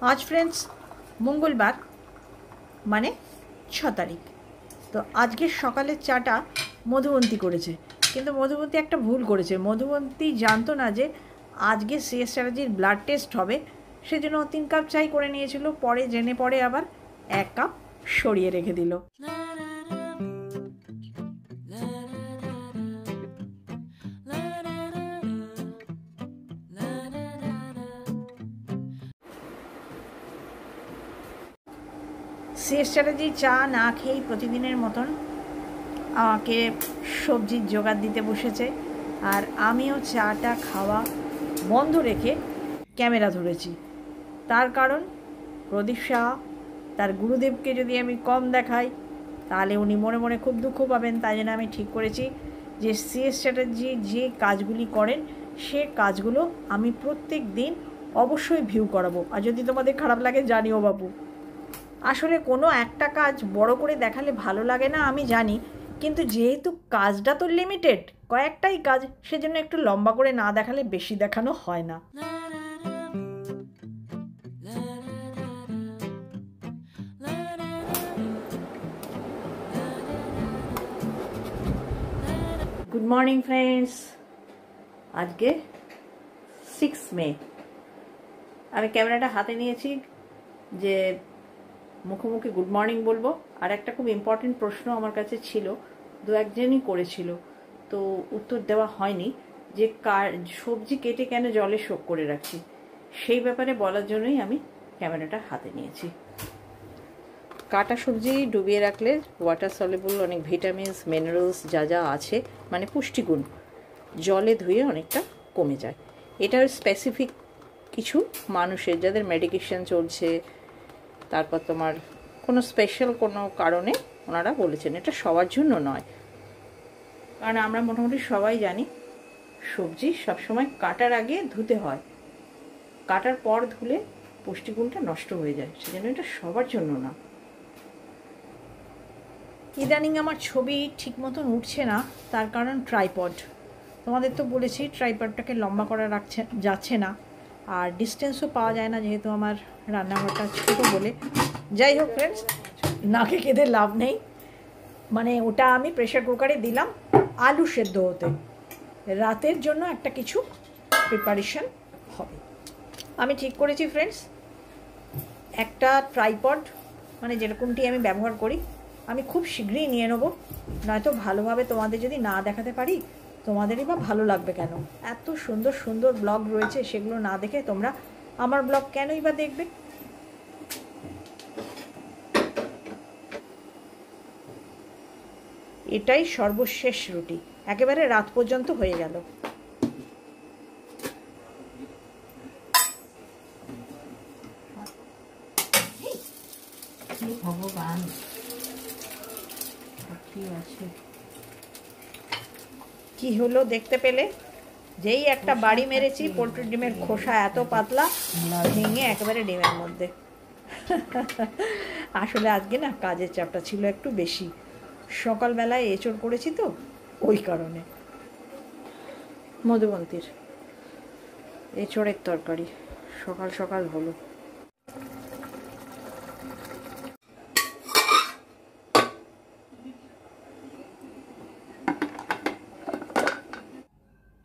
आज फ्रेंड्स मंगलवार माने 6 तारीख। तो आज के सकाले चाटा मधुबंती करेছে, কিন্তু মধুবন্তী একটা ভুল করেছে। মধুবন্তী জানতো না যে আজকে সিএস চ্যাটার্জির ব্লাড টেস্ট হবে, সেজন্য 3 কাপ চাই করে নিয়েছিল। পরে জেনে পরে আবার 1 কাপ সরিয়ে রেখে দিল। সিএস চ্যাটার্জি চা না খেয়েই প্রতিদিনের মতন আমাকে সবজির জোগাড় দিতে বসেছে, আর আমিও চাটা খাওয়া বন্ধ রেখে ক্যামেরা ধরেছি। তার কারণ প্রদীপ শাহ তার গুরুদেবকে যদি আমি কম দেখাই তাহলে উনি মনে মনে খুব দুঃখ পাবেন। তাই জন্য আমি ঠিক করেছি যে সিএস চ্যাটার্জি যে কাজগুলি করেন সে কাজগুলো আমি প্রত্যেক দিন অবশ্যই ভিউ করাবো। আর যদি তোমাদের খারাপ লাগে জানিও বাবু। আসলে কোনো একটা কাজ বড় করে দেখালে ভালো লাগে না আমি জানি, কিন্তু যেহেতু কাজটা তো লিমিটেড, কয়েকটাই কাজ, সেজন্য একটু লম্বা করে না দেখালে বেশি দেখানো হয় না। গুড মর্নিং ফ্রেন্ডস, আজকে 6 মে। আমি ক্যামেরাটা হাতে নিয়েছি যে মুখোমুখি গুড মর্নিং বলবো। আর একটা খুব ইম্পর্টেন্ট প্রশ্ন আমার কাছে ছিল, দু একজনই করেছিল, তো উত্তর দেওয়া হয়নি, যে সবজি কেটে কেন জলে সোক করে রাখছি, সেই ব্যাপারে বলার জন্যই আমি ক্যামেরাটা হাতে নিয়েছি। কাটা সবজি ডুবিয়ে রাখলে ওয়াটার সলেবল অনেক ভিটামিনস মিনারেলস যা যা আছে, মানে পুষ্টিগুণ, জলে ধুয়ে অনেকটা কমে যায়। এটার স্পেসিফিক কিছু মানুষের যাদের মেডিকেশন চলছে, তারপর তোমার কোনো স্পেশাল কোনো কারণে ওনারা বলেছেন, এটা সবার জন্য নয়। কারণ আমরা মোটামুটি সবাই জানি সবজি সবসময় কাটার আগে ধুতে হয়, কাটার পর ধুলে পুষ্টিগুণটা নষ্ট হয়ে যায়, সেজন্য এটা সবার জন্য না। ইদানিং আমার ছবি ঠিক মতন উঠছে না, তার কারণ ট্রাইপড। তোমাদের তো বলেছি ট্রাইপডটাকে লম্বা করা যাচ্ছে না, আর ডিস্টেন্সও পাওয়া যায় না যেহেতু আমার রান্নাঘরটা ছোটো বলে। যাই হোক ফ্রেন্ডস, নাকে কেঁদে লাভ নেই। মানে ওটা আমি প্রেশার কুকারে দিলাম আলু সেদ্ধ হতে, রাতের জন্য একটা কিছু প্রিপারেশন হবে। আমি ঠিক করেছি ফ্রেন্ডস, একটা ট্রাইপড মানে যেরকমটি আমি ব্যবহার করি আমি খুব শীঘ্রই নিয়ে নেবো, নয়তো ভালোভাবে তোমাদের যদি না দেখাতে পারি তোমাদেরই বা ভালো লাগবে কেন? এত সুন্দর সুন্দর ব্লগ রয়েছে, সেগুলো না দেখে তোমরা আমার ব্লগ কেনই বা দেখবে? এটাই সর্বশেষ রুটি, একেবারে রাত পর্যন্ত হয়ে গেল। ভগবান, কি হলো দেখতে পেলে? যেই একটা বাড়ি মেরেছি, পোলট্রি ডিমের খোসা এত পাতলা, ভেঙে একেবারে ডিমের মধ্যে। আসলে আজকে না কাজের চাপটা ছিল একটু বেশি, সকালবেলায় এঁচড় করেছি তো ওই কারণে। মধুবন্তীর এঁচড়ের তরকারি সকাল সকাল হলো।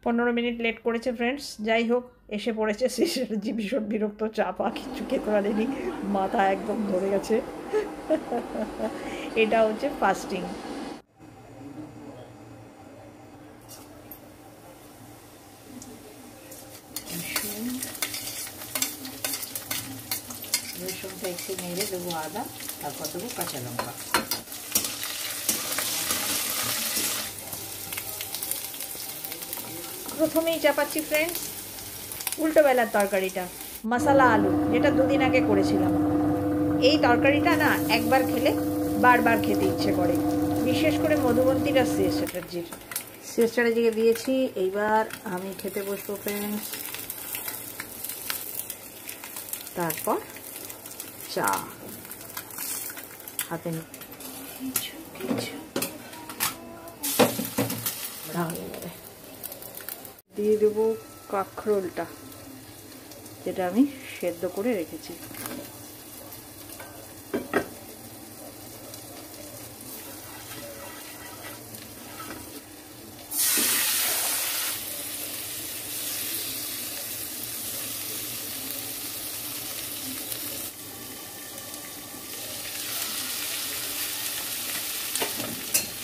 পনেরো মিনিট লেট করেছে ফ্রেন্ডস। যাই হোক, এসে পড়েছে শেষেরজি, ভীষণ বিরক্ত, চাপা, কিছু খেতে পারেনি, মাথা একদম ধরে গেছে। এটা হচ্ছে ফাস্টিং। রসুনটা একটু নেড়ে দেবো, আদা, তারপর দেবো কাঁচা লঙ্কা। প্রথমেই চাপাচ্ছি ফ্রেন্ডস উল্টো বেলার তরকারিটা, মশলা আলু, যেটা দুদিন আগে করেছিলাম। এই তরকারিটা না একবার খেলে বারবার খেতে ইচ্ছে করে, বিশেষ করে মধুবন্তীর আর সিএস চ্যাটার্জির। সিএস চ্যাটার্জিকে দিয়েছি, এইবার আমি খেতে বসবো ফ্রেন্ডস। তারপর চা হাতে নিয়ে দিয়ে দেবো কাঁকরোলটা, যেটা আমি সেদ্ধ করে রেখেছি।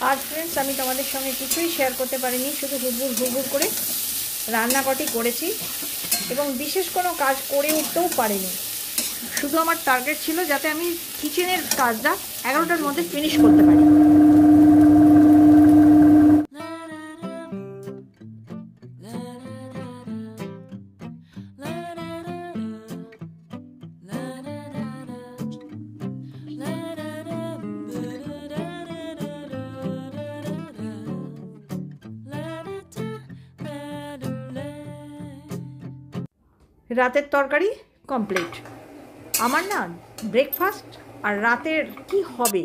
আর ফ্রেন্ডস, আমি তোমাদের সঙ্গে কিছুই শেয়ার করতে পারিনি, শুধু হুড়হুড় করে রান্নাকটি করেছি এবং বিশেষ কোনো কাজ করে উঠতেও পারিনি। শুধু আমার টার্গেট ছিল যাতে আমি কিচেনের কাজটা 11টার মধ্যে ফিনিশ করতে পারি। রাতের তরকারি কমপ্লিট। আমার না ব্রেকফাস্ট আর রাতের কি হবে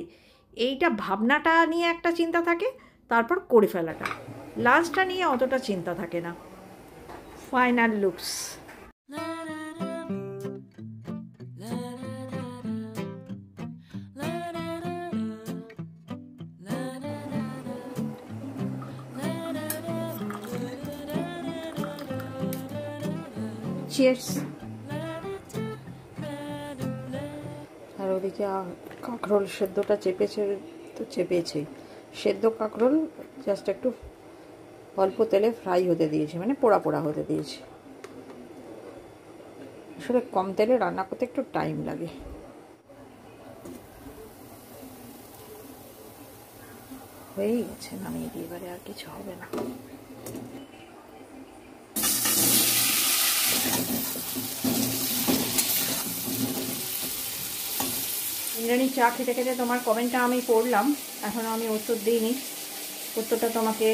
এইটা ভাবনাটা নিয়ে একটা চিন্তা থাকে, তারপর করে ফেলাটা, লাঞ্চটা নিয়ে অতটা চিন্তা থাকে না। Final looks. চিয়ার্স। আর ওদিকে কাঁকরোল সেদ্ধটা চেপেছে তো চেপেছেই। সেদ্ধ কাঁকরোল জাস্ট একটু অল্প তেলে ফ্রাই হতে দিয়েছি, মানে পোড়া পোড়া হতে দিয়েছি। আসলে কম তেলে রান্না করতে একটু টাইম লাগে। হয়েই গেছে, নামিয়ে দিয়ে এবারে আর কিছু হবে না। ইন্দ্রাণী, চা খেতে খেতে তোমার কমেন্টটা আমি পড়লাম, এখনও আমি উত্তর দিইনি। উত্তরটা তোমাকে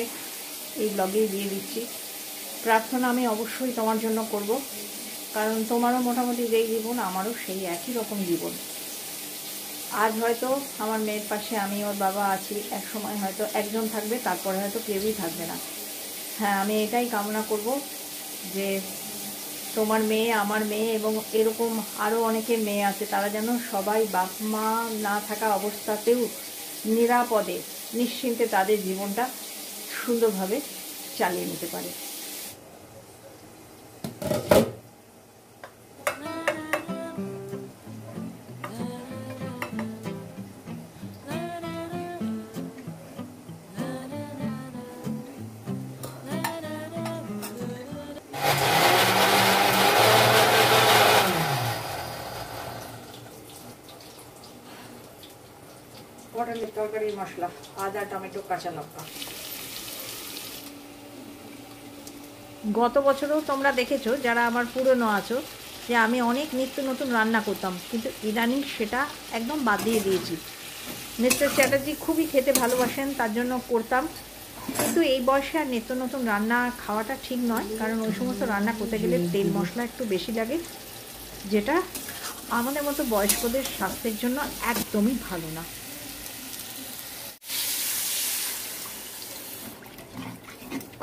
এই ব্লগেই দিয়ে দিচ্ছি। প্রার্থনা আমি অবশ্যই তোমার জন্য করব, কারণ তোমারও মোটামুটি যেই জীবন আমারও সেই একই রকম জীবন। আজ হয়তো আমার মেয়ের পাশে আমি ওর বাবা আছি, এক সময় হয়তো একজন থাকবে, তারপরে হয়তো কেউই থাকবে না। হ্যাঁ, আমি এটাই কামনা করব যে তোমার মেয়ে, আমার মেয়ে এবং এরকম আরও অনেকের মেয়ে আছে, তারা যেন সবাই বাপ মা না থাকা অবস্থাতেও নিরাপদে নিশ্চিন্তে তাদের জীবনটা সুন্দরভাবে চালিয়ে নিতে পারে। পটলের তরকারির মশলা, আদা, টমেটো, কাঁচা লঙ্কা। গত বছরও তোমরা দেখেছো যারা আমার পুরনো আছো যে আমি অনেক নিত্য নতুন রান্না করতাম, কিন্তু ইদানিং সেটা একদম বাদ দিয়ে দিয়েছি। মিস্টার চ্যাটার্জি খুবই খেতে ভালোবাসেন, তার জন্য করতাম, কিন্তু এই বয়সে আর নিত্য নতুন রান্না খাওয়াটা ঠিক নয়, কারণ ওই সমস্ত রান্না করতে গেলে তেল মশলা একটু বেশি লাগে, যেটা আমাদের মতো বয়স্কদের স্বাস্থ্যের জন্য একদমই ভালো না।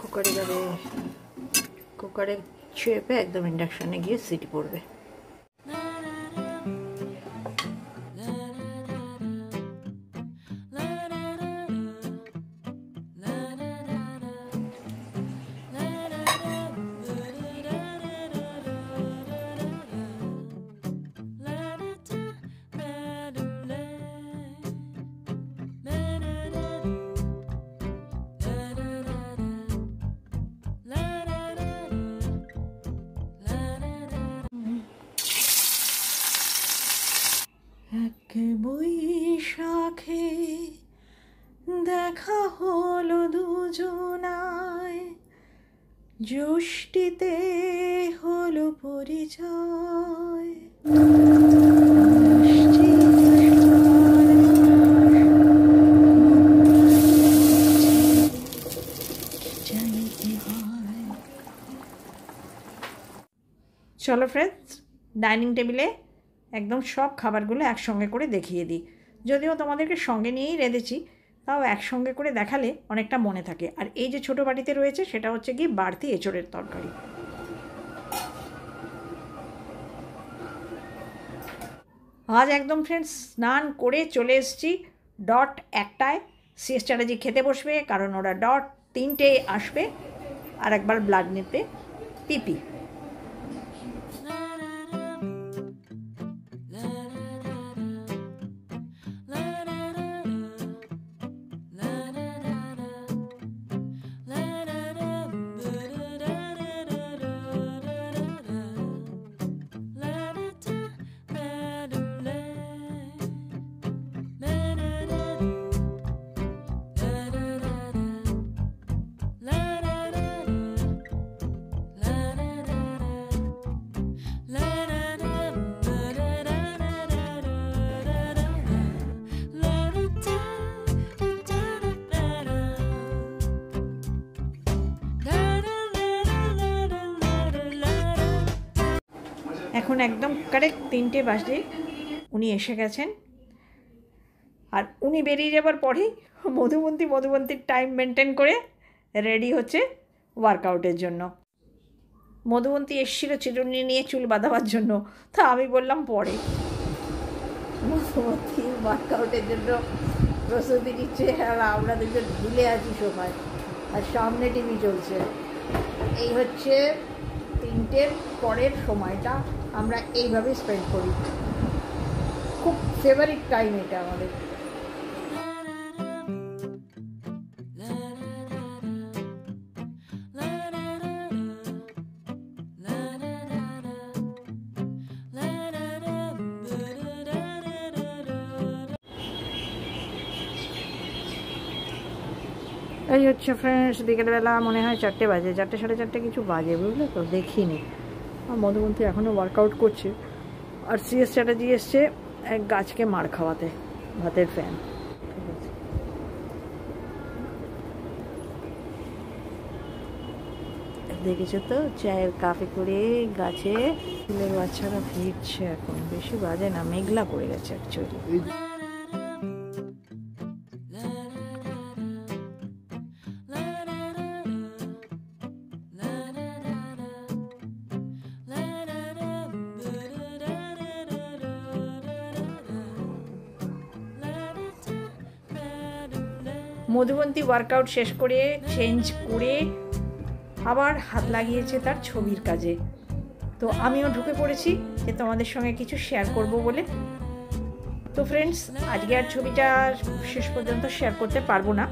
কুকারে যাবে, কুকারে চেপে একদম ইন্ডাকশানে গিয়ে সিটি পড়বে। এক বৈশাখে দেখা হলো দুজনায়, জ্যৈষ্ঠীতে হলো পরিচয়। চলো ফ্রেন্ডস, ডাইনিং টেবিলে একদম সব খাবারগুলো একসঙ্গে করে দেখিয়ে দিই। যদিও তোমাদেরকে সঙ্গে নিয়েই রেঁধেছি, তাও একসঙ্গে করে দেখালে অনেকটা মনে থাকে। আর এই যে ছোটো বাটিতে রয়েছে সেটা হচ্ছে কি বাড়তি এঁচোড়ের তরকারি। আজ একদম ফ্রেন্ডস স্নান করে চলে এসেছি ডট 1টায়। সিএস চ্যাটার্জি খেতে বসবে, কারণ ওরা ডট 3টে আসবে আর একবার ব্লাড নিতে পিপি। এখন একদম কারেক্ট 3টে বাজে উনি এসে গেছেন। আর উনি বেরিয়ে যাবার পরেই মধুবন্তীর টাইম মেনটেন করে রেডি হচ্ছে ওয়ার্কআউটের জন্য। মধুবন্তী এসেছিল চিরুনি নিয়ে চুল বাঁধাবার জন্য, তা আমি বললাম পরে। মধুবন্তী ওয়ার্কআউটের জন্য প্রস্তুতি নিচ্ছে, আর আমরা দুজন ঝুলে আছি সময়, আর সামনে টিভি চলছে। এই হচ্ছে 3টের পরের সময়টা আমরা এইভাবে স্পেন্ড করি। খুব ফেভারিট টাইম এটা আমাদের। এই হচ্ছে ফ্রেন্ডস বিকেলবেলা, মনে হয় 4টে বাজে, 4টে সাড়ে 4টে কিছু বাজে, বুঝলে তো, দেখিনি। মধুবন্তী এখনও ওয়ার্কআউট করছে, আর সিএস চ্যাটার্জি এসছে এক গাছকে মার খাওয়াতে, ভাতের ফ্যান। ঠিক আছে, দেখেছো তো চায়ের কাপে করে গাছে ফুলের বাচ্চারা ফিরছে। এখন বেশি বাজে না, মেঘলা করে গেছে অ্যাকচুয়ালি। মধুবন্তী ওয়ার্কআউট শেষ করে চেঞ্জ করে আবার হাত লাগিয়েছে তার ছবির কাজে। তো আমিও ঢুকে পড়েছি যে তোমাদের সঙ্গে কিছু শেয়ার করব বলে। তো ফ্রেন্ডস, আজকে আর ছবিটা শেষ পর্যন্ত শেয়ার করতে পারবো না,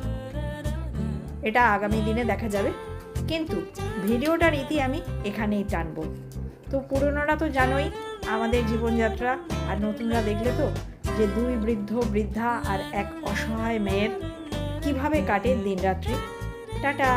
এটা আগামী দিনে দেখা যাবে, কিন্তু ভিডিওটার ইতি আমি এখানেই টানবো। তো পুরনোরা তো জানোই আমাদের জীবনযাত্রা, আর নতুনরা দেখলে তো যে 2 বৃদ্ধ বৃদ্ধা আর এক অসহায় মেয়ের কিভাবে কাটে দিনরাত্রি। টাটা।